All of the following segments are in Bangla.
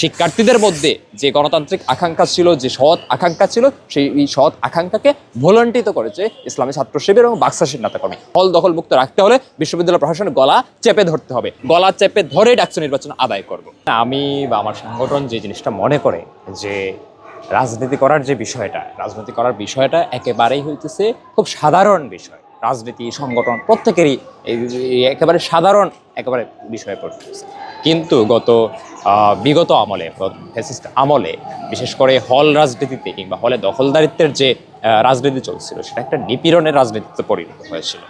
শিক্ষার্থীদের মধ্যে যে গণতান্ত্রিক আকাঙ্ক্ষা ছিল, যে সৎ আকাঙ্ক্ষা ছিল, সেই সৎ আকাঙ্ক্ষাকে ভুলণ্ঠিত করেছে ইসলামী ছাত্র শিবির এবং বাকশাসীর নেতাকর্মী। হল দখল মুক্ত রাখতে হলে বিশ্ববিদ্যালয় প্রশাসনের গলা চেপে ধরতে হবে, গলা চেপে ধরে ডাকসু নির্বাচন আদায় করব। আমি বা আমার সংগঠন যে জিনিসটা মনে করে যে রাজনীতি করার যে বিষয়টা, রাজনীতি করার বিষয়টা একেবারেই হইতেছে খুব সাধারণ বিষয়। রাজনীতি সংগঠন প্রত্যেকেরই একেবারে সাধারণ একেবারে বিষয়ে পড়তেছে। কিন্তু বিগত আমলে, ফ্যাসিস্ট আমলে, বিশেষ করে হল রাজনীতিতে কিংবা হলে দখলদারিত্বের যে রাজনীতি চলছিল, সেটা একটা নিপীড়নের রাজনীতিতে পরিণত হয়েছিল।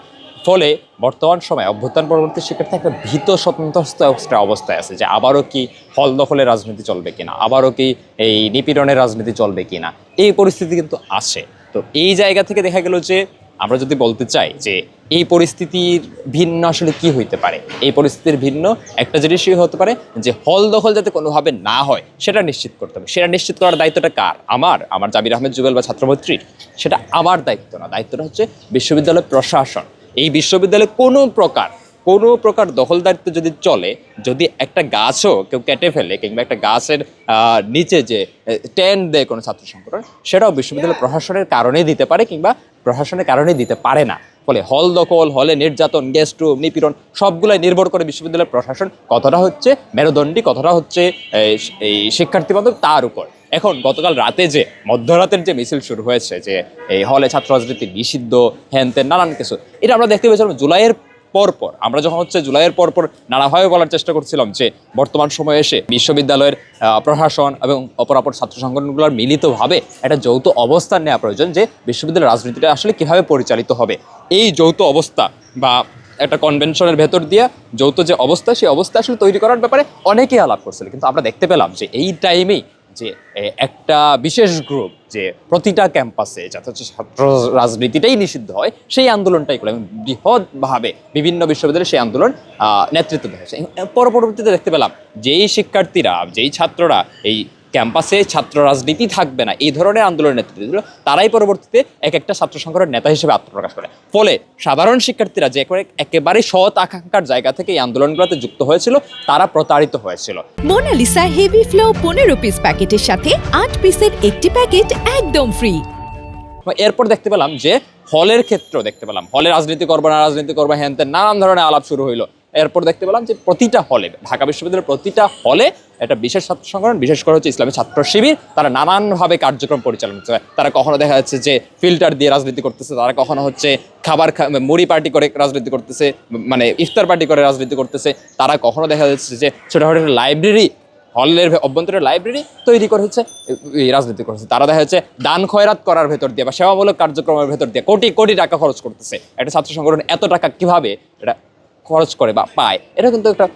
ফলে বর্তমান সময়ে অভ্যুত্থান পরবর্তী শিক্ষার্থী একটা ভীত সন্ত্রস্ত অবস্থায় আছে যে আবারও কি হল দখলের রাজনীতি চলবে কিনা, আবারও কি এই নিপীড়নের রাজনীতি চলবে কিনা, এই পরিস্থিতি কিন্তু আসে। তো এই জায়গা থেকে দেখা গেল যে আমরা যদি বলতে চাই যে এই পরিস্থিতির ভিন্ন আসলে কি হইতে পারে, এই পরিস্থিতির ভিন্ন একটা জিনিসই হতে পারে যে হল দখল যাতে কোনোভাবে না হয় সেটা নিশ্চিত করতে হবে। সেটা নিশ্চিত করার দায়িত্বটা কার? আমার জাবির আহমেদ জুবেল বা ছাত্রমৈত্রীর? সেটা আমার দায়িত্ব না, দায়িত্বটা হচ্ছে বিশ্ববিদ্যালয় প্রশাসন। এই বিশ্ববিদ্যালয়ে কোনো প্রকার দখলদারিত্ব যদি চলে, যদি একটা গাছও কেউ কেটে ফেলে কিংবা একটা গাছের নিচে যে টেন্ট দেয় কোনো ছাত্র সংগঠন, সেটাও বিশ্ববিদ্যালয় প্রশাসনের কারণেই দিতে পারে কিংবা প্রশাসনের কারণেই দিতে পারে না। ফলে হল দখল, হলে নির্যাতন, গেস্ট রুম, নিপীড়ন সবগুলাই নির্ভর করে বিশ্ববিদ্যালয়ের প্রশাসন কতটা হচ্ছে মেরুদণ্ডী, কতটা হচ্ছে এই শিক্ষার্থী বান্ধব তার উপর। এখন গতকাল রাতে যে মধ্যরাতের যে মিছিল শুরু হয়েছে যে এই হলে ছাত্র রাজনীতি নিষিদ্ধ, হ্যান ত্যান নানান কিছু, এটা আমরা দেখতে পেয়েছিলাম জুলাইয়ের পরপর। আমরা যখন জুলাইয়ের পরপর নানাভাবে বলার চেষ্টা করছিলাম যে বর্তমান সময়ে এসে বিশ্ববিদ্যালয়ের প্রশাসন এবং অপরাপর ছাত্র সংগঠনগুলোর মিলিতভাবে একটা যৌথ অবস্থান নেওয়া প্রয়োজন যে বিশ্ববিদ্যালয়ের রাজনীতিটা আসলে কীভাবে পরিচালিত হবে। এই যৌথ অবস্থা বা একটা কনভেনশনের ভেতর দিয়ে যৌথ যে অবস্থা, সেই অবস্থা আসলে তৈরি করার ব্যাপারে অনেকেই আলাপ করছিল। কিন্তু আমরা দেখতে পেলাম যে এই টাইমেই যে একটা বিশেষ গ্রুপ যে প্রতিটা ক্যাম্পাসে যাতে হচ্ছে ছাত্র রাজনীতিটাই নিষিদ্ধ হয়, সেই আন্দোলনটাই করে এবং বৃহৎভাবে বিভিন্ন বিশ্ববিদ্যালয়ে সেই আন্দোলন নেতৃত্ব দেওয়া হয়েছে। পরবর্তীতে দেখতে পেলাম যেই শিক্ষার্থীরা, যেই ছাত্ররা এই ক্যাম্পাসে ছাত্র রাজনীতি থাকবে না এই ধরনের আন্দোলনের নেতৃত্ব দিল, তারাই পরবর্তীতে এক একটা ছাত্র সংগঠনের নেতা হিসেবে আত্মপ্রকাশ করে। ফলে সাধারণ শিক্ষার্থীরা যে একেবারে সৎ আকাঙ্ক্ষার জায়গা থেকে এই আন্দোলনগুলোতে যুক্ত হয়েছিল, তারা প্রতারিত হয়েছিল। মোনালিসা হেভি ফ্লো 15 পিস প্যাকেটের সাথে 8 পিসের একটি প্যাকেট একদম ফ্রি। এরপর দেখতে পেলাম যে হলের ক্ষেত্রেও দেখতে পেলাম হলে রাজনীতি করবো না, রাজনীতি করবো হ্যান ত্যান নানান ধরনের আলাপ শুরু হইলো। এরপর দেখতে পেলাম যে প্রতিটা হলে, ঢাকা বিশ্ববিদ্যালয়ের প্রতিটা হলে একটা বিশেষ ছাত্র সংগঠন, বিশেষ করে হচ্ছে ইসলামী ছাত্র শিবির, তারা নানানভাবে কার্যক্রম পরিচালনা করছে। তারা কখনো দেখা যাচ্ছে যে ফিল্টার দিয়ে রাজনীতি করতেছে, তারা কখনো হচ্ছে মুড়ি পার্টি করে রাজনীতি করতেছে, মানে ইফতার পার্টি করে রাজনীতি করতেছে। তারা কখনো দেখা যাচ্ছে যে ছোটখাটো লাইব্রেরি, হলের অভ্যন্তরে লাইব্রেরি তৈরি করে হচ্ছে রাজনীতি করছে। তারা দেখা যাচ্ছে দান খয়রাত করার ভেতর দিয়ে বা সেবামূলক কার্যক্রমের ভেতর দিয়ে কোটি কোটি টাকা খরচ করতেছে। একটা ছাত্র সংগঠন এত টাকা কিভাবে এটা খরচ করে বা পায়, এটা কিন্তু একটা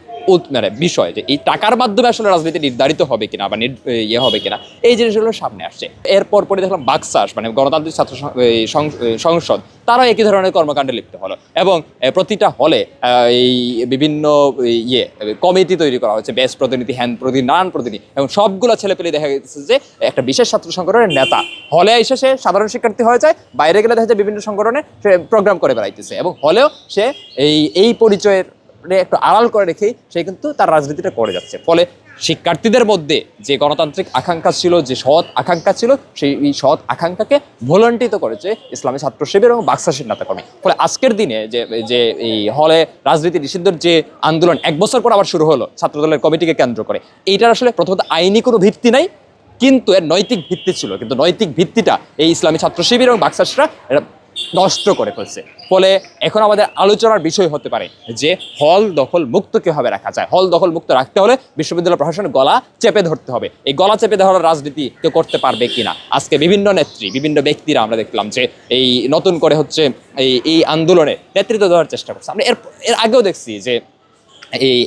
মানে বিষয় যে এই টাকার মাধ্যমে আসলে রাজনীতি নির্ধারিত হবে কিনা বা হবে কিনা, এই জিনিসগুলো সামনে আসছে। এরপর পরে দেখলাম বাকশাস মানে গণতান্ত্রিক ছাত্র সংসদ, তারা একই ধরনের কর্মকাণ্ডে লিপ্ত হলো এবং প্রতিটা হলে এই বিভিন্ন কমিটি তৈরি করা হচ্ছে, বেস্ট প্রতিনিধি, হ্যান্ড প্রতিনিধি, নানান প্রতিনিধি, এবং সবগুলো ছেলেপেলে দেখা গেছে যে একটা বিশেষ ছাত্র সংগঠনের নেতা হলে এসে সে সাধারণ শিক্ষার্থী হয়ে যায়, বাইরে গেলে দেখা যায় বিভিন্ন সংগঠনে সে প্রোগ্রাম করে বেড়াইতেছে এবং হলেও সে এই পরিচয়ের একটু আড়াল করে রেখেই সে কিন্তু তার রাজনীতিটা করে যাচ্ছে। ফলে শিক্ষার্থীদের মধ্যে যে গণতান্ত্রিক আকাঙ্ক্ষা ছিল, যে সৎ আকাঙ্ক্ষা ছিল, সেই সৎ আকাঙ্ক্ষাকে ভুলণ্ঠিত করেছে ইসলামী ছাত্র শিবির এবং বাকশাসীর নেতাকর্মী। ফলে আজকের দিনে যে এই হলে রাজনীতি নিষিদ্ধের যে আন্দোলন 1 বছর পর আবার শুরু হলো ছাত্রদলের কমিটিকে কেন্দ্র করে, এইটার আসলে প্রথমত আইনি কোনো ভিত্তি নাই, কিন্তু এর নৈতিক ভিত্তি ছিল। কিন্তু নৈতিক ভিত্তিটা এই ইসলামী ছাত্র শিবির এবং বাকশাসীরা নষ্ট করে ফেলছে। ফলে এখন আমাদের আলোচনার বিষয় হতে পারে যে হল দখল মুক্ত কীভাবে রাখা যায়। হল দখল মুক্ত রাখতে হলে বিশ্ববিদ্যালয় প্রশাসনের গলা চেপে ধরতে হবে। এই গলা চেপে ধরার রাজনীতি কেউ করতে পারবে কিনা, আজকে বিভিন্ন নেত্রী, বিভিন্ন ব্যক্তিরা আমরা দেখলাম যে এই নতুন করে হচ্ছে এই আন্দোলনে নেতৃত্ব দেওয়ার চেষ্টা করছে। আমরা এর আগেও দেখছি যে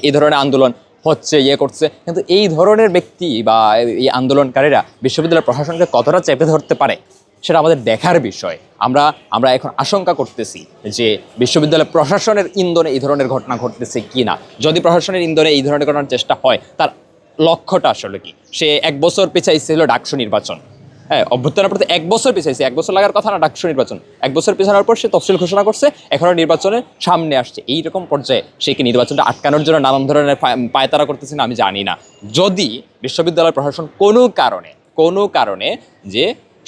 এই ধরনের আন্দোলন হচ্ছে, করছে, কিন্তু এই ধরনের ব্যক্তি বা এই আন্দোলনকারীরা বিশ্ববিদ্যালয় প্রশাসনকে কতটা চেপে ধরতে পারে সেটা আমাদের দেখার বিষয়। আমরা এখন আশঙ্কা করতেছি যে বিশ্ববিদ্যালয় প্রশাসনের ইন্ধনে এই ধরনের ঘটনা ঘটতেছে কি না। যদি প্রশাসনের ইন্ধনে এই ধরনের ঘটনার চেষ্টা হয়, তার লক্ষ্যটা আসলে কি? সে 1 বছর পেছাইছিল ডাকসু নির্বাচন, হ্যাঁ, অভ্যর্থনার প্রতি 1 বছর পিছাইছে, 1 বছর লাগার কথা না ডাকসু নির্বাচন, 1 বছর পিছানোর পর সে তফসিল ঘোষণা করছে, এখনো নির্বাচনের সামনে আসছে। এইরকম পর্যায়ে সে কি নির্বাচনটা আটকানোর জন্য নানান ধরনের পায়তারা করতেছে না, আমি জানি না। যদি বিশ্ববিদ্যালয় প্রশাসন কোনো কারণে যে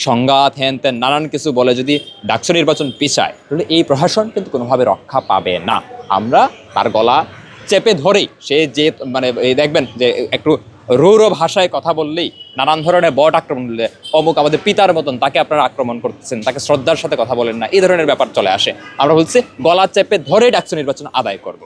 সংঘাত হ্যান ত্যান নানান কিছু বলে যদি ডাকসু নির্বাচন পিছায়, তাহলে এই প্রশাসন কিন্তু কোনোভাবে রক্ষা পাবে না। আমরা তার গলা চেপে ধরেই সে যে মানে এই দেখবেন যে একটু রৌর ভাষায় কথা বললেই, নানান ধরনের বট আক্রমণ করলে, অমুক আমাদের পিতার মতন তাকে আপনারা আক্রমণ করতেছেন, তাকে শ্রদ্ধার সাথে কথা বলেন না, এই ধরনের ব্যাপার চলে আসে। আমরা বলছি গলা চেপে ধরেই ডাকসু নির্বাচন আদায় করব।